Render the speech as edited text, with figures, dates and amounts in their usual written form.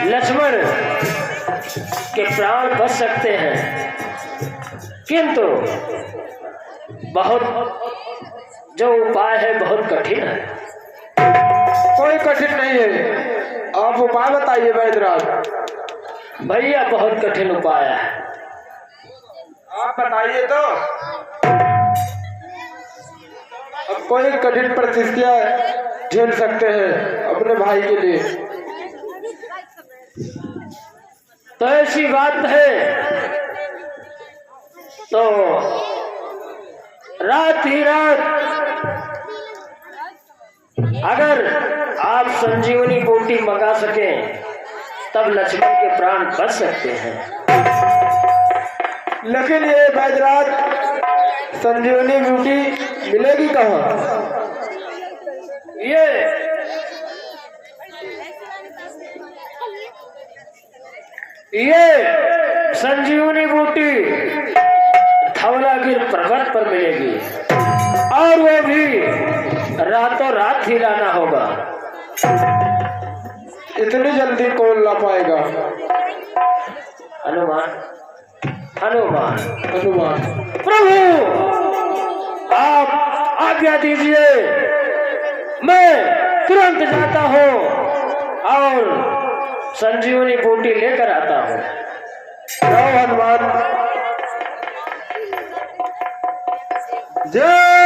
लक्ष्मण के प्राण बच सकते हैं, किंतु बहुत जो उपाय है बहुत कठिन है। कोई कठिन नहीं है, आप उपाय बताइए वैद्यराज। भैया बहुत कठिन उपाय है, आप बताइए तो। अब कोई कठिन प्रतिक्रिया झेल सकते हैं अपने भाई के लिए। तो ऐसी बात है तो रात ही रात अगर आप संजीवनी बूटी मंगा सकें तब लक्ष्मण के प्राण बच सकते हैं। लेकिन ये वैद्यराज संजीवनी बूटी मिलेगी कहाँ? ये संजीवनी बूटी धवलागिर पर्वत पर मिलेगी और वो भी रातों रात ही लाना होगा। इतनी जल्दी कौन ला पाएगा? हनुमान हनुमान हनुमान प्रभु आप आज्ञा दीजिए, मैं तुरंत जाता हूँ और संजीवनी बूटी लेकर आता हूँ। हनुमान जय